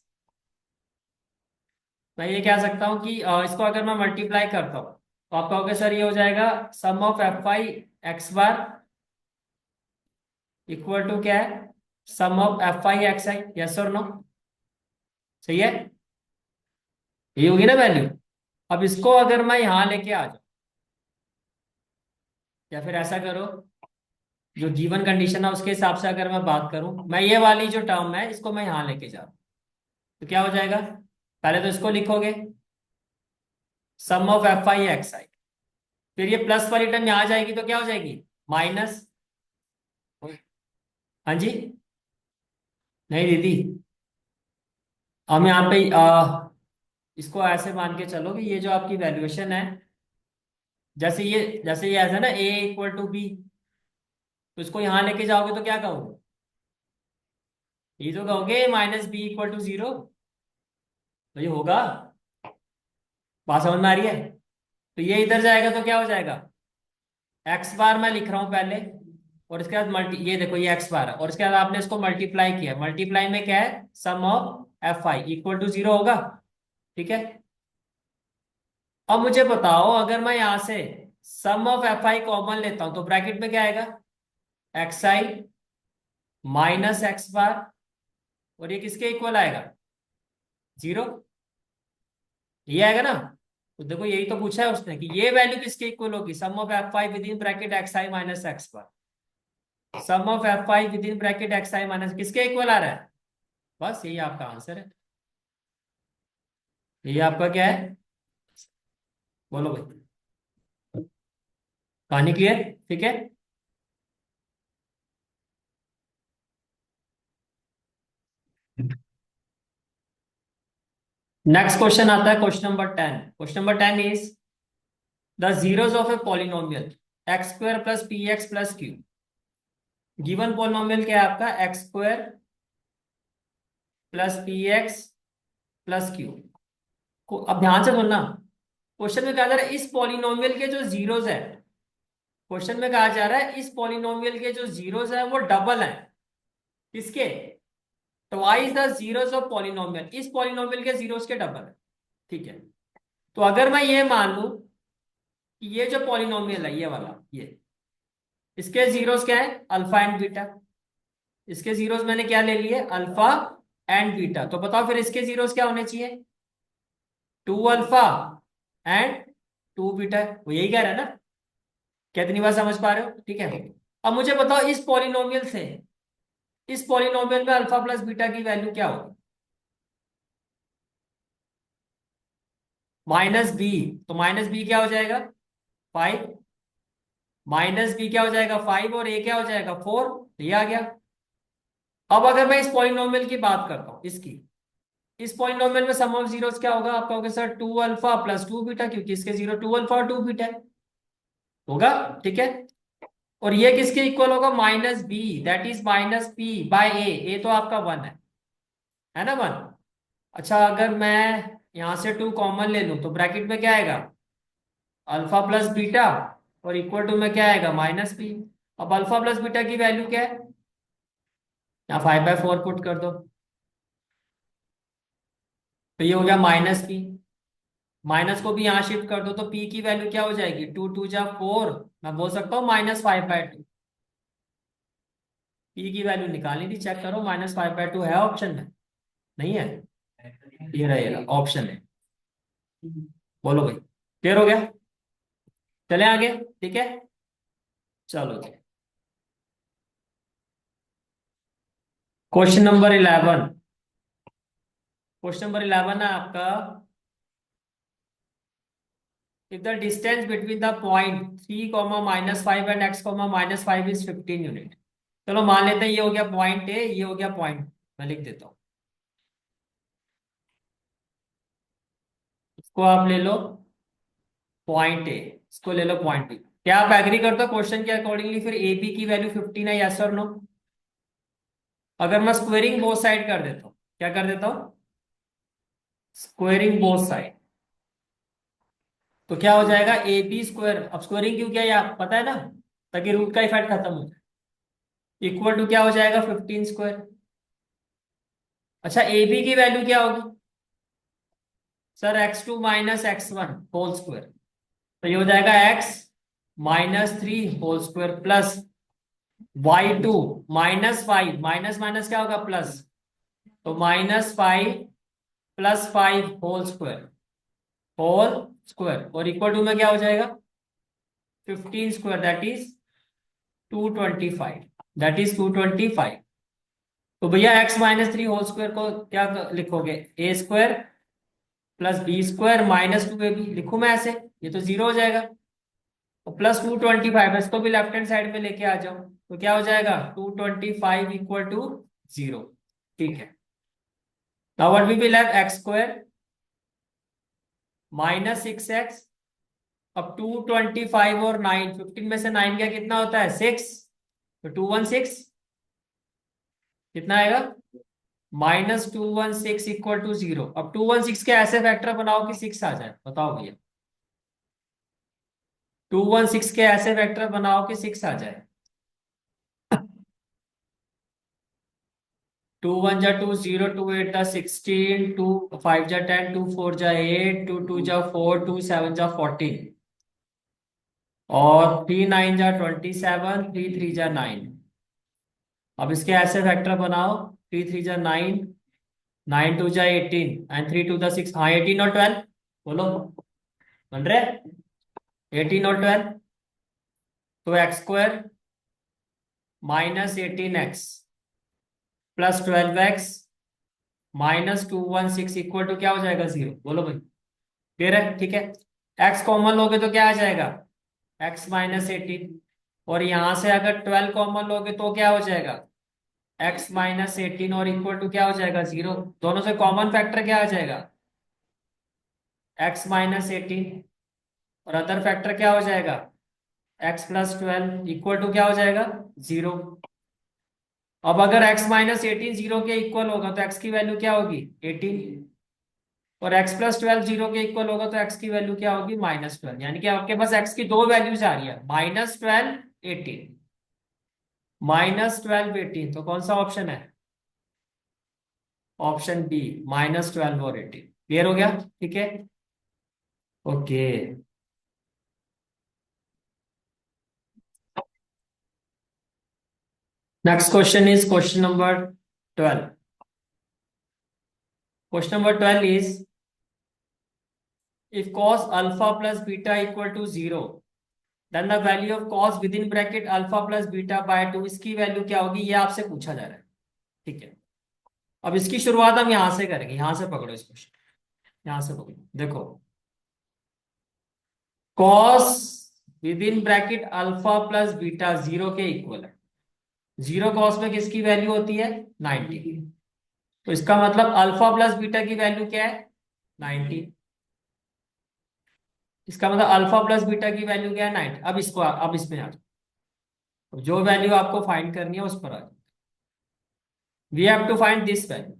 मैं ये कह सकता हूँ कि इसको अगर मैं मल्टीप्लाई करता हूँ तो आप कहोगे सर ये हो जाएगा sum of F I X bar equal to क्या है? Sum of F I X I. Yes और नो? सही है, ये होगी ना वैल्यू। अब इसको अगर मैं यहां लेके आ जाऊं, या फिर ऐसा करो, जो गिवन कंडीशन है उसके हिसाब से अगर मैं बात करूं, मैं ये वाली जो टर्म है इसको मैं यहां लेके जा रहा हूं, तो क्या हो जाएगा? पहले तो इसको लिखोगे सम ऑफ एफ आई एक्स आई, फिर ये प्लस वाली टर्म यहां जाएगी तो क्या हो जाएगी? माइनस। हाँ जी, नहीं दीदी, हम यहाँ पे इसको ऐसे मान के चलो कि ये जो आपकी वैल्यूएशन है, जैसे ये ऐसा ना ए इक्वल टू बी, तो इसको यहां लेके जाओगे तो क्या कहोगे? ये तो कहोगे माइनस बी इक्वल टू 0। तो ये होगा, बात समझ में आ रही है? तो ये इधर जाएगा तो क्या हो जाएगा? एक्स बार मैं लिख रहा हूं पहले, और इसके बाद मल्टी, ये देखो ये एक्स बार है, और इसके बाद आपने इसको मल्टीप्लाई किया। मल्टीप्लाई में क्या है? Sum of F I equal to 0 होगा। ठीक है, अब मुझे बताओ अगर मैं यहां से सम ऑफ एफ आई कॉमन लेता हूं तो ब्रैकेट में क्या आएगा? एक्स आई माइनस एक्स बार, और ये किसके इक्वल आएगा? 0। ये आएगा ना? तो देखो यही तो पूछा है उसने कि ये वैल्यू किसके इक्वल होगी? Sum of F I within bracket X I minus X bar. Sum of F I within bracket X I minus किसके इक्वल आ रहा है? बस यही आपका आंसर है। ये आपका क्या है? बोलो भाई, कहानी क्लियर? ठीक है, नेक्स्ट क्वेश्चन आता है, question number 10। Question number 10 is the zeros of a polynomial x square plus P x plus Q. Given polynomial क्या है आपका? X square plus P x plus Q. अब ध्यान से सुनना, क्वेश्चन में कहा जा रहा है इस पॉलिनोमियल के जो जीरोस है, क्वेश्चन में कहा जा रहा है इस पॉलिनोमियल के जो जीरोस है वो डबल है। किसके? Twice the zeros of polynomial, इस पॉलिनोमियल के जीरोस के डबल है। ठीक है, तो अगर मैं ये मान लूं कि ये जो पॉलिनोमियल है ये वाला, ये इसके जीरोस क्या है? Alpha and beta. इसके जीरोस मैंने क्या ले लिए? Alpha and beta. तो बताओ फिर इसके जीरोस क्या होने चाहिए? 2 अल्फा एंड 2 बीटा है, वो यही कह रहा है ना? कितनी बार समझ पा रहे हो? ठीक है। अब मुझे बताओ इस पॉलिनोमियल में अल्फा प्लस बीटा की वैल्यू क्या होगी? माइनस बी, तो माइनस बी क्या हो जाएगा? 5। माइनस बी क्या हो जाएगा? 5, और ए क्या हो जाएगा? 4। ये आ गया। अब अगर मैं इस पॉलिनोमियल की बात करता हूं, इस पॉलिनोमियल में सम ऑफ जीरोस क्या होगा? आप कहोगे सर 2 अल्फा प्लस 2 बीटा, क्योंकि इसके जीरो 2 अल्फा और 2 बीटा है, होगा। ठीक है। और ये किसके इक्वल होगा? Minus B, that is minus P by A तो आपका 1 है ना? 1। अच्छा, अगर मैं यहां से 2 कॉमन ले लूं तो ब्रैकेट में क्या आएगा? अल्फा प्लस बीटा, और इक्वल टू में क्या आएगा? Minus P. अब अल्फा प्लस बीटा की वैल्यू क्या है? यहाँ 5/4 पुट कर दो, तो ये हो गया माइनस पी। माइनस को भी यहाँ शिफ्ट कर दो तो पी की वैल्यू क्या हो जाएगी? 2 2 जा 4, मैं बोल सकता हूँ -5/2। पी की वैल्यू निकालनी थी, चेक करो, -5/2 है ऑप्शन में? नहीं है। ये रहा ऑप्शन है। बोलो भाई, क्लियर हो गया? चले आगे। ठीक है, चलो जी। क्वेश्चन नंबर 11 है आपका। If the distance between the point 3, -5 and x, -5 is 15 unit. चलो मान लेते हैं ये हो गया पॉइंट ए, ये हो गया पॉइंट, मैं लिख देता हूँ। इसको आप ले लो पॉइंट ए, इसको ले लो पॉइंट बी। क्या आप एग्री करते हो क्वेश्चन के अकॉर्डिंगली फिर ए बी की वैल्यू 15 है, यस और नो? अगर मैं स्क्वेयरिंग बोथ साइड कर देता हूँ, क्या कर देता हूँ? स्क्वेयरिंग बोथ साइड, तो क्या हो जाएगा? A B square. अब स्क्वेयरिंग क्यों किया ये आप पता है ना, ताकि रूट का इफेक्ट खत्म हो जाए। इक्वल टू क्या हो जाएगा? 15 स्क्वायर। अच्छा, ए बी की वैल्यू क्या होगी? Sir x2 - x1 whole square, तो ये हो जाएगा x-3 whole square plus y2 -5, minus minus क्या होगा? प्लस, तो -5 + 5 होल स्क्वायर और इक्वल टू में क्या हो जाएगा? 15 स्क्वायर, दैट इज 225। तो भैया x-3 होल स्क्वायर को क्या लिखोगे? a² + b² -2ab लिखूं मैं ऐसे? ये तो जीरो हो जाएगा। और +225 है, इसको भी लेफ्ट हैंड साइड में लेके आ जाओ, तो क्या हो जाएगा? 225 इक्वल टू 0। ठीक है। Now what we will have? x² -6x। अब 225 और 9, 15 में से 9 क्या कितना होता है? 6, तो 216 कितना आएगा? -216 इक्वल टू 0। अब 216 के ऐसे फैक्टर बनाओ कि 6 आ जाए, बताओ भैया। 216 के ऐसे फैक्टर बनाओ कि 6 आ जाए। 2 1 जा 2 0, 2 8 जा 16, 2 5 जा 10, 2 4 जा 8, 2 2 जा 4, 2 7 जा 14, और 3 9 जा 27, 3 3 जा 9। अब इसके ऐसे फैक्टर बनाओ। 3 3 जा 9, 9 2 जा 18 एंड 3 2 जा 6। हाँ, 18 और 12 बोलो, बन रहे? 18 और 12, तो x² -18x +12x -216 equal to क्या हो जाएगा? 0। बोलो भाई, क्लियर है? ठीक है। x कॉमन लोगे तो क्या आ जाएगा? x-18, और यहां से अगर 12 कॉमन लोगे तो क्या हो जाएगा? x-18, और इक्वल टू क्या हो जाएगा? 0। दोनों से कॉमन फैक्टर क्या आ जाएगा? x-18, और अदर फैक्टर क्या हो जाएगा? x + 12 इक्वल टू क्या हो जाएगा? 0। अब अगर x-18 0 के इक्वल होगा तो x की वैल्यू क्या होगी? 18, और x + 12 0 के इक्वल होगा तो x की वैल्यू क्या होगी? -12। यानी कि आपके पास x की दो वैल्यूज आ रही है, -12 18, -12 18। तो कौन सा ऑप्शन है? ऑप्शन बी, -12 और 18। क्लियर हो गया? ठीक है, okay. Next question is question number 12। Question number 12 is if cos alpha plus beta equal to 0, then the value of cos within bracket alpha plus beta by 2, इसकी वैल्यू क्या होगी, ये आपसे पूछा जा रहा है। ठीक है, अब इसकी शुरुआत हम यहां से करेंगे, यहां से पकड़ो इस क्वेश्चन, यहां से पकड़ो, देखो cos within bracket alpha plus beta 0 के इक्वल है। 0 कॉस में किसकी वैल्यू होती है, 90 की। तो इसका मतलब अल्फा प्लस बीटा की वैल्यू क्या है, 90। इसका मतलब अल्फा प्लस बीटा की वैल्यू क्या है, 90। अब इसको, अब इसमें आ जाओ, जो वैल्यू आपको फाइंड करनी है उस पर आ जाओ। We have to find this value.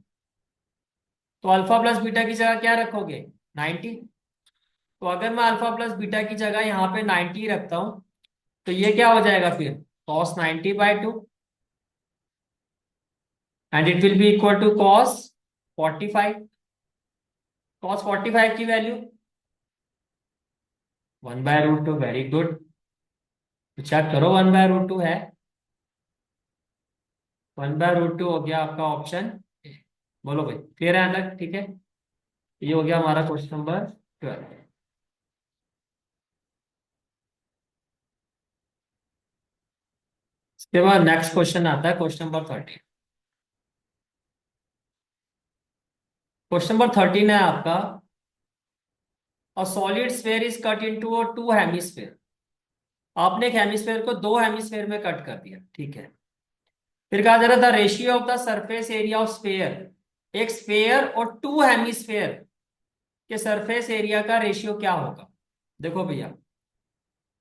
तो अल्फा प्लस बीटा की जगह क्या रखोगे, 90। तो अगर मैं अल्फा प्लस बीटा की जगह यहाँ पे 90 रखता हूं, तो ये क्या हो जाएगा फिर, cos 90/2, and it will be equal to cos 45। Cos 45 की वैल्यू 1/√2, वेरी गुड। तो चेक करो 1/√2 है, 1/√2 हो गया आपका ऑप्शन। बोलो भाई, क्लियर है तक, ठीक है। ये हो गया हमारा क्वेश्चन नंबर 12। इसके बाद नेक्स्ट क्वेश्चन आता है, क्वेश्चन नंबर 13। क्वेश्चन नंबर 13 है आपका, a solid sphere is cut into a two hemisphere. आपने एक हेमिस्फेयर को दो हेमिस्फेयर में कट कर दिया, ठीक है। फिर कहा जा रहा था ratio of the surface area of sphere, एक स्फेयर और टू हेमिस्फेयर के सरफेस एरिया का रेशियो क्या होगा। देखो भैया,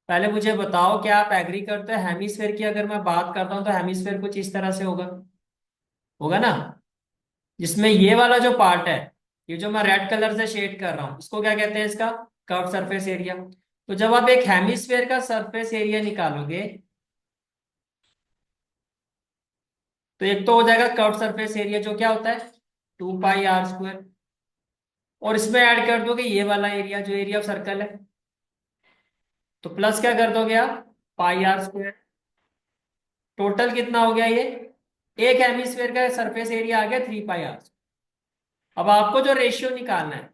पहले मुझे बताओ क्या आप एग्री करते हो, हेमिस्फेयर की अगर मैं बात करता हूं तो हेमिस्फेयर कुछ इस तरह से होगा, होगा ना, जिसमें ये वाला जो पार्ट है, ये जो मैं रेड कलर से शेड कर रहा हूं, इसको क्या कहते हैं, इसका कर्व सरफेस एरिया। तो जब आप एक हेमिस्फेयर का सरफेस एरिया निकालोगे, तो एक तो हो जाएगा कर्व सरफेस एरिया, जो क्या होता है 2πr², और इसमें ऐड कर दोगे ये वाला एरिया, जो एरिया ऑफ सर्कल है, तो प्लस क्या कर दोगे आप, πr²। टोटल कितना हो गया ये, एक हेमिस्फेयर का सरफेस एरिया आ गया 3πr। अब आपको जो रेशियो निकालना है,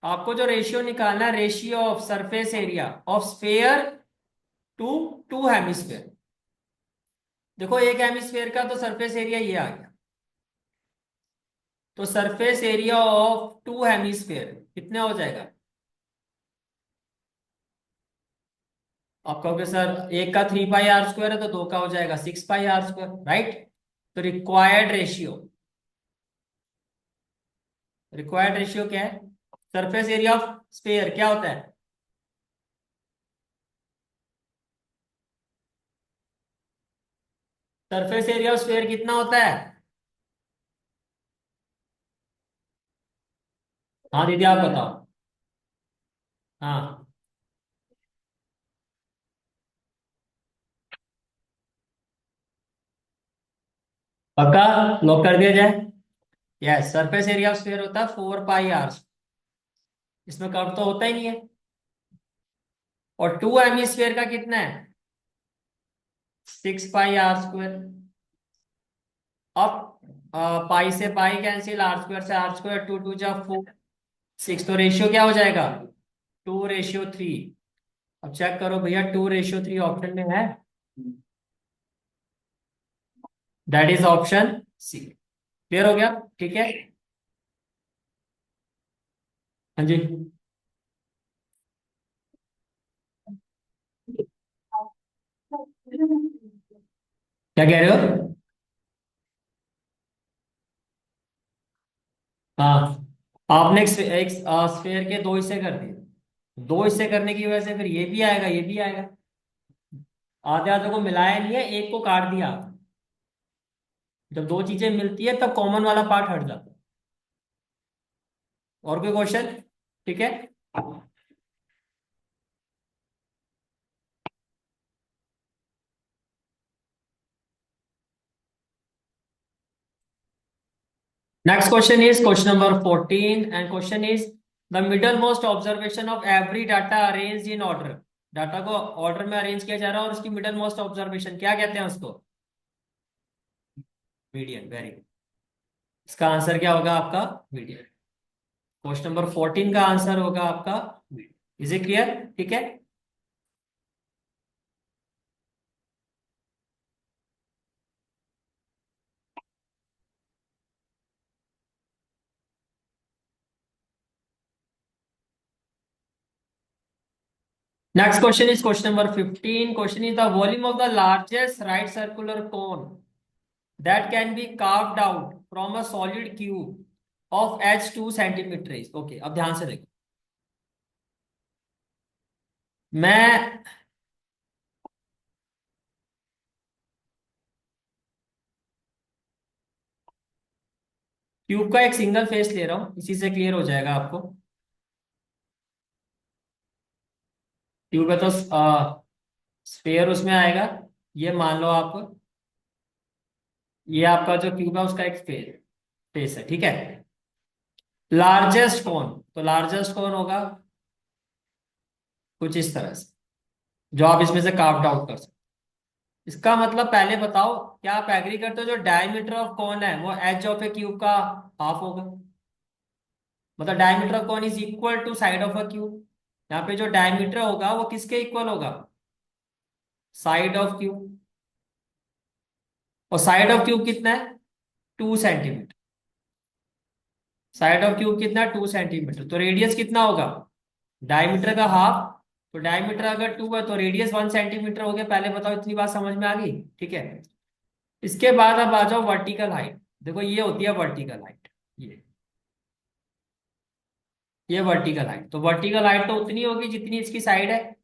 आपको जो रेशियो निकालना है, ratio of surface area of sphere to two hemisphere. देखो एक हेमिस्फेयर का तो सरफेस एरिया ये आ गया, तो surface area of two hemisphere कितना हो जाएगा। आप कहोगे सर एक का 3πr² है तो दो का हो जाएगा 6πr², राइट। तो रिक्वायर्ड रेशियो क्या है, सरफेस एरिया ऑफ स्फेयर क्या होता है, सरफेस एरिया ऑफ स्फेयर कितना होता है। हाँ दीदी आप बताओ। हाँ, पक्का, लॉक कर दिया जाए। Yes, surface area of sphere होता है 4πr। इसमें कर्व तो होता ही नहीं है। और टू हेमिस्फीयर का कितना है, 6πr²। अब पाई से पाई कैंसिल, r² से r², 2 2 जा 4, 6, तो रेशियो क्या हो जाएगा, 2:3। अब चेक करो भैया, 2:3 ऑप्शन में है, that is option C. Clear हो गया, ठीक है। हाँ जी, क्या कह रहे हो। हाँ, आपने एक स्फेयर के दो हिस्से कर दिए, दो हिस्से करने की वजह से फिर ये भी आएगा ये भी आएगा, आधे आधे को मिलाया नहीं है, एक को काट दिया। जब दो चीजें मिलती है तब कॉमन वाला पार्ट हट जाता है। और कोई क्वेश्चन, ठीक है। Next question is question number 14, and question is the middle most observation of every data arrange in order. Data को ऑर्डर में अरेंज किया जा रहा है और उसकी मिडल मोस्ट ऑब्जर्वेशन क्या कहते हैं उसको, मीडियन, वेरी गुड। इसका आंसर क्या होगा आपका, मीडियन। क्वेश्चन नंबर 14 का आंसर होगा आपका। Is it clear? ठीक है। Next question is question number 15. Question is the volume of the largest right circular cone that can be carved out from a solid cube of h 2 centimeter is. Okay, अब ध्यान से देखो। मैं क्यूब का एक सिंगल फेस ले रहा हूं, इसी से क्लियर हो जाएगा आपको। क्यूब है तो स्फेयर उसमें आएगा। ये मान लो आप, ये आपका जो क्यूब है उसका एक फेस है, ठीक है। लार्जेस्ट कौन, तो लार्जेस्ट कौन होगा कुछ इस तरह से, जो आप इसमें से कार्व्ड आउट कर सकते। इसका मतलब पहले बताओ, क्या आप एग्री करते हो जो डायमीटर ऑफ कौन है वो एज ऑफ ए क्यूब का हाफ होगा? मतलब डायमीटर ऑफ कौन is equal to side of a cube. यहाँ पे जो डायमीटर होगा वो किसके इक्वल होगा? Side of cube. और साइड ऑफ क्यूब कितना है? 2 सेंटीमीटर। साइड ऑफ क्यूब कितना है? 2 सेंटीमीटर। तो रेडियस कितना होगा? डायमीटर का हाफ। तो डायमीटर अगर 2 है तो रेडियस 1 सेंटीमीटर हो गया। पहले बताओ, इतनी बात समझ में आ गई? ठीक है। इसके बाद अब आ जाओ वर्टिकल हाइट। देखो ये होती है वर्टिकल हाइट। ये वर्टिकल हाइट, तो वर्टिकल हाइट तो उतनी होगी जितनी इसकी साइड है।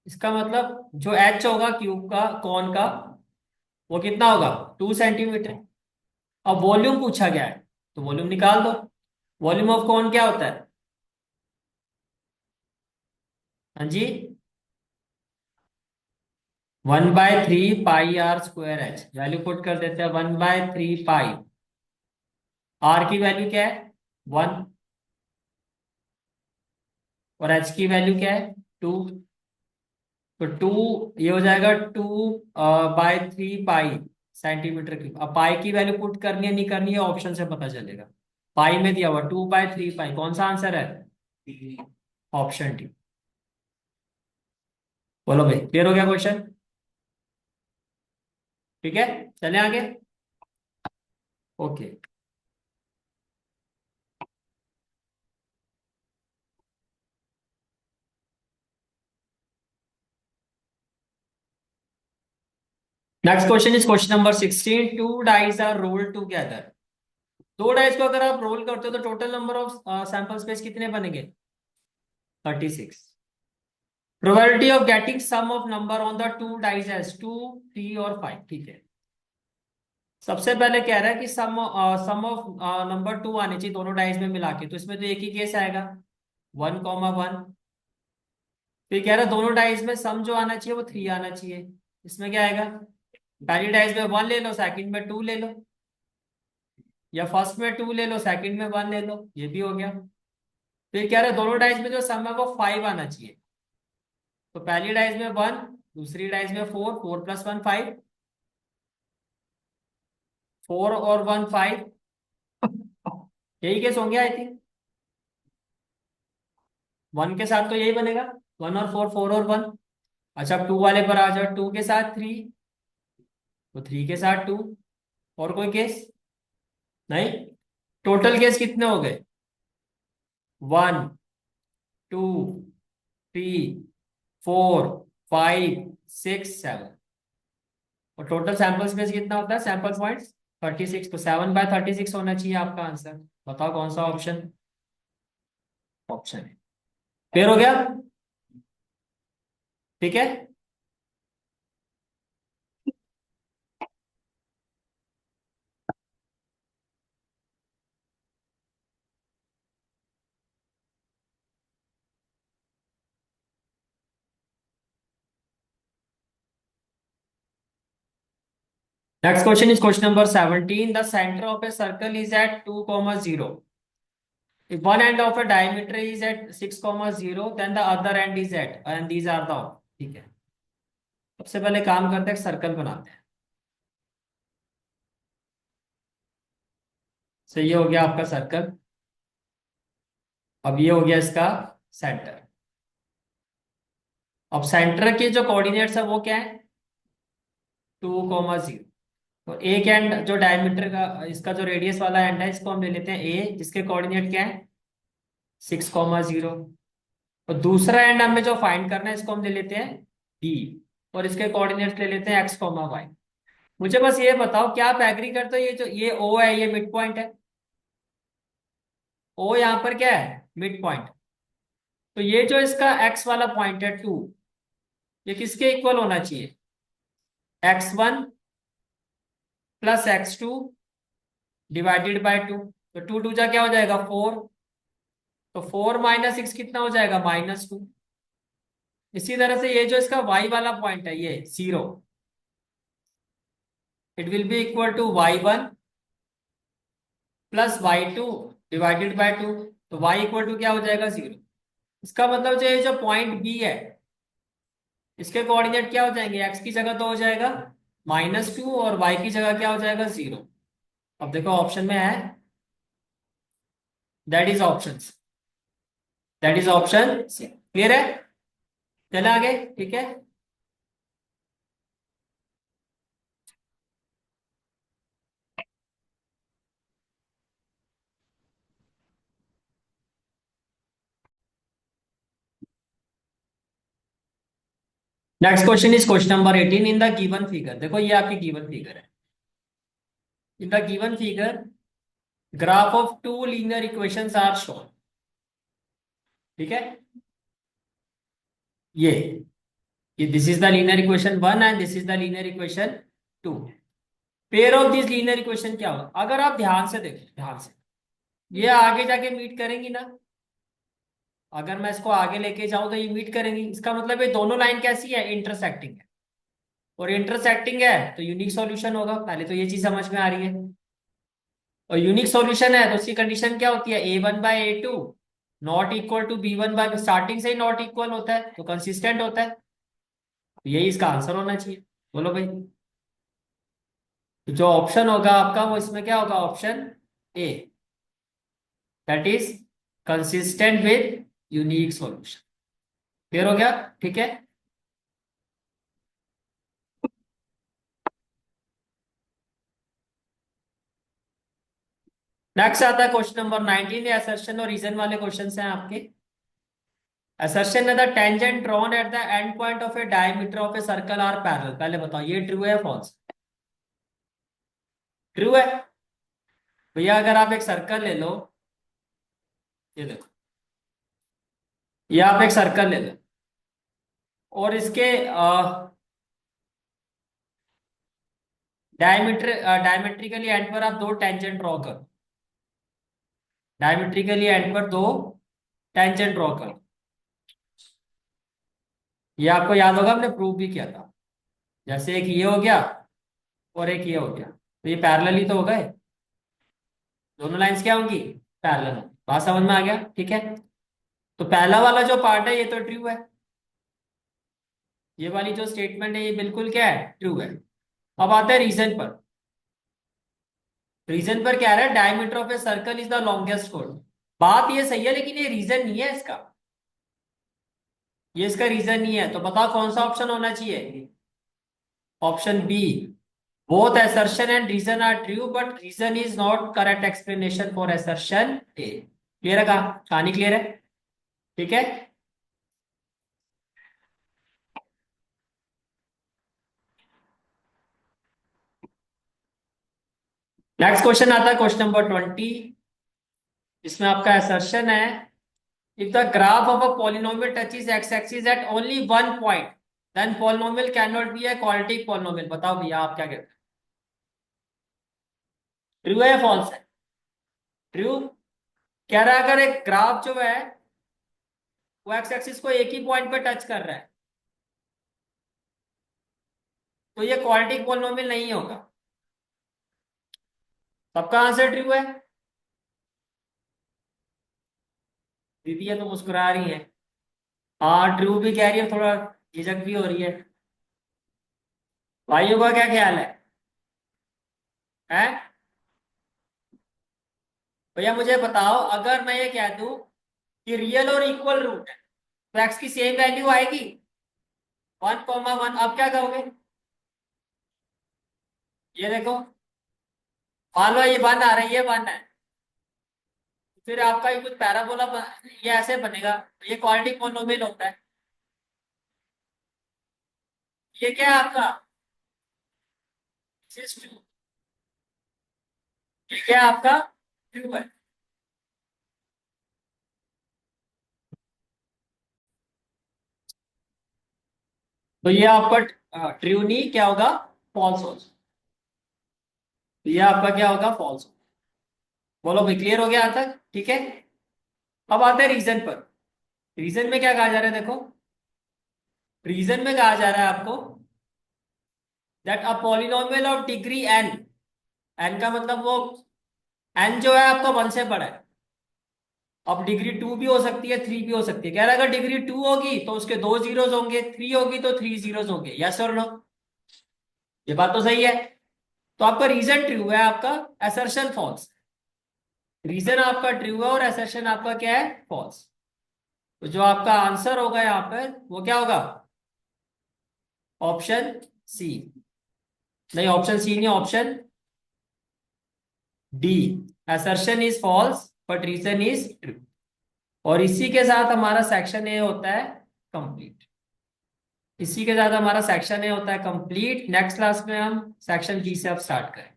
इसका मतलब जो एच होगा क्यूब का कौन का, वो कितना होगा? 2 सेंटीमीटर। अब वॉल्यूम पूछा गया है तो वॉल्यूम निकाल दो। वॉल्यूम ऑफ कौन क्या होता है? हाँ जी, 1/3 पाई r square H. Value put कर देते हैं, 1/3 पाई। आर की वैल्यू क्या है? 1। और एच की वैल्यू क्या है? 2। तो 2, ये हो जाएगा 2/3 पाई सेंटीमीटर क्यूब। अब पाई की वैल्यू पुट करनी है नहीं करनी है ऑप्शन से पता चलेगा। पाई में दिया हुआ 2/3 पाई, कौन सा आंसर है? Option D. बोलो भाई, क्लियर हो गया क्वेश्चन? ठीक है, चले आगे। Okay. Next question is question number 16। Two dice are rolled together. दो डाइस को अगर आप रोल करते हो तो total number of sample space कितने बनेंगे? 36। Probability of getting sum of number on the two dice as 2, 3 और 5। ठीक है। सबसे पहले कह रहा है कि सम ऑफ नंबर 2 आने चाहिए दोनों डाइस में मिला के, तो इसमें तो एक ही केस आएगा, 1,1। फिर कह रहा है दोनों डाइस में सम जो आना चाहिए वो 3 आना चाहिए। इसमें क्या आएगा? पहली डाइस में 1 ले लो, सेकंड में 2 ले लो, या फर्स्ट में 2 ले लो, सेकंड में 1 ले लो, ये भी हो गया। फिर कह रहा है दोनों डाइस में जो सम है वो 5 आना चाहिए। तो पहली डाइस में 1, दूसरी डाइस में 4, 4 + 1 5, 4 और 1 5। यही केस होंगे आई थिंक। 1 के साथ तो यही बनेगा, 1 और 4, 4 और 1। अच्छा, अब 2 वाले पर आ जाओ, 2 के साथ 3, तो 3 के साथ 2। और कोई केस नहीं। टोटल केस कितने हो गए? 1, 2, 3, 4, 5, 6, 7। और टोटल सैंपल स्पेस कितना होता है? Sample points 36। तो 7/36 होना चाहिए आपका आंसर। बताओ कौन सा ऑप्शन? ऑप्शन है। क्लियर हो गया? ठीक है। Next question is question number 17। The centre of a circle is at 2,0। If one end of a diameter is at 6,0, then the other end is at, and these are the। ठीक है। सबसे पहले काम करते हैं, सर्कल बनाते हैं। सो ये हो गया आपका सर्कल। अब ये हो गया इसका सेंटर। अब सेंटर के जो कोऑर्डिनेट्स है वो क्या है, 2,0। तो एक एंड जो डायमीटर का इसका जो रेडियस वाला एंड है इसको हम ले लेते हैं ए, जिसके कोऑर्डिनेट क्या है 6,0। और दूसरा एंड हमें जो फाइंड करना है इसको हम ले लेते हैं बी, और इसके कोऑर्डिनेट्स ले लेते हैं x, y। मुझे बस ये बताओ क्या आप एग्री करते हो, ये जो ये ओ है ये मिड पॉइंट है, ओ यहाँ पर क्या है मिड पॉइंट। तो ये जो इसका x वाला पॉइंट है 2, ये किसके इक्वल होना चाहिए, x1 plus x2 divided by 2। तो 2 जा क्या हो जाएगा 4, तो 4 - 6 कितना हो जाएगा -2। इसी तरह से ये जो इसका y वाला पॉइंट है ये 0, it will be equal to y1 plus y2 divided by 2। तो y इक्वल टू क्या हो जाएगा 0। इसका मतलब जो ये जो पॉइंट बी है इसके कोऑर्डिनेट क्या हो जाएंगे, x की जगह तो हो जाएगा -2 और y की जगह क्या हो जाएगा 0। अब देखो ऑप्शन में है, that is option, that is option clear है। चले आगे, ठीक है। Next question is question number 18 in the given figure. देखो ये आपकी गिवन फिगर है। In the given figure graph of two linear equations are shown. ठीक है, ये this is the linear equation 1 and this is the linear equation 2। Pair of this linear equation क्या होगा, अगर आप ध्यान से देखो, ध्यान से, ये आगे जाके मीट करेंगी ना, अगर मैं इसको आगे लेके जाऊं तो ये मीट करेंगी, इसका मतलब ये दोनों लाइन कैसी है इंटरसेक्टिंग है, और इंटरसेक्टिंग है तो यूनिक सॉल्यूशन होगा। पहले तो ये चीज समझ में आ रही है, और यूनिक सॉल्यूशन है तो उसकी कंडीशन क्या होती है, a1/a2 not equal to b1/, starting से ही नॉट इक्वल होता है तो कंसिस्टेंट होता है। तो यही इसका आंसर होना चाहिए। बोलो भाई, तो जो ऑप्शन होगा आपका वो इसमें क्या होगा, option A, that is consistent with unique solution. Clear हो गया, ठीक है। नेक्स्ट आता है क्वेश्चन नंबर 19, असर्शन और रीजन वाले क्वेश्चन हैं आपके। असर्शन है the tangent drawn at the end point of a diameter of a circle are parallel. पहले बताओ ये ट्रू है फॉल्स, ट्रू है। भैया अगर आप एक सर्कल ले लो, ये देखो, ये आप एक सर्कल ले लो और इसके डायमीटर डायमेट्रिकली एंड पर आप दो टेंजेंट ड्रॉ करो, डायमेट्रिकली एंड पर दो टेंजेंट ड्रॉ करो। ये आपको याद होगा हमने प्रूव भी किया था, जैसे एक ये हो गया और एक ये हो गया, तो ये पैरेलल ही तो हो गए, दोनों लाइंस क्या होंगी पैरेलल। बात समझ में आ गया, ठीक है। तो पहला वाला जो पार्ट है ये तो ट्रू है, ये वाली जो स्टेटमेंट है ये बिल्कुल क्या है ट्रू है। अब आता है रीजन पर। रीजन पर क्या है, diameter of a circle is the longest code. बात ये सही है लेकिन ये रीजन नहीं है इसका, ये इसका रीजन नहीं है। तो बताओ कौन सा ऑप्शन होना चाहिए, option B, both assertion and reason are true but reason is not correct explanation for assertion A। Clear है, कहानी क्लियर है, ठीक है। नेक्स्ट क्वेश्चन आता है क्वेश्चन नंबर 20, इसमें आपका assertion है, if the graph of a polynomial touches x axis at only one point then polynomial cannot be a quadratic polynomial। बताओ भैया आप क्या कहते हैं, ट्रू है फॉल्स है, ट्रू। कह रहा है अगर एक ग्राफ जो है वो एक्स एक्सिस को एक ही पॉइंट पे टच कर रहा है तो ये क्वाड्रेटिक पॉलिनोमियल नहीं होगा। सबका आंसर ट्रू है, दीदी है तो मुस्कुरा रही है, हाँ ट्रू भी कह रही है, थोड़ा झिझक भी हो रही है। भाइयों का क्या ख्याल है, हैं? भैया मुझे बताओ अगर मैं ये कह दूं कि रियल और इक्वल रूट है, तो x की सेम वैल्यू आएगी 1,1। अब क्या कहोगे, ये देखो, मान लो ये 1 आ रहा है, ये 1 है, फिर आपका ये कुछ पैराबोला ये ऐसे बनेगा, ये क्वाड्रेटिक मोनोमियल होता है। ये क्या है आपका, ये क्या है आपका, ट्रू है। तो ये आपका ट्रू नहीं क्या होगा, फॉल्स होगा। तो ये आपका क्या होगा, फॉल्स। बोलो भाई, क्लियर हो गया यहाँ तक, ठीक है। अब आते हैं रीजन पर। रीजन में क्या कहा जा रहा है, देखो, रीजन में कहा जा रहा है आपको that a polynomial of degree n, n का मतलब वो n जो है आपका 1 से बड़ा है। अब डिग्री 2 भी हो सकती है, 3 भी हो सकती है। कह रहा है अगर डिग्री 2 होगी तो उसके 2 जीरोस होंगे, 3 होगी तो 3 जीरोस होंगे, यस और नो। ये बात तो सही है। तो आपका रीजन ट्रू है, आपका असर्शन फॉल्स। रीजन आपका ट्रू है और असर्शन आपका क्या है, फॉल्स। तो जो आपका आंसर होगा यहाँ पर वो क्या होगा, ऑप्शन सी। नहीं, ऑप्शन सी नहीं, option D, assertion is false but reason is true. और इसी के साथ हमारा सेक्शन ए होता है कंप्लीट। इसी के साथ हमारा सेक्शन ए होता है कंप्लीट। नेक्स्ट क्लास में हम सेक्शन बी से अब स्टार्ट करें।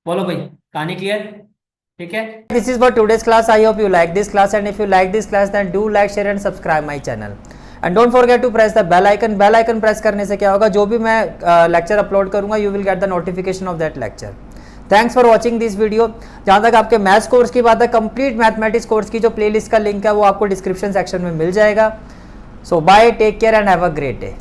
बोलो भाई, कहानी क्लियर, ठीक है। This is for today's class. I hope you like this class, and if you like this class then do like, share and subscribe my channel, and don't forget to press the bell icon. Bell icon press करने से क्या होगा, जो भी मैं लेक्चर अपलोड करूंगा you will get the notification of that lecture. Thanks for watching this video. जहां तक आपके मैथ्स कोर्स की बात है, कंप्लीट मैथमेटिक्स कोर्स की जो प्लेलिस्ट का लिंक है वो आपको डिस्क्रिप्शन सेक्शन में मिल जाएगा। So bye, take care and have a great day.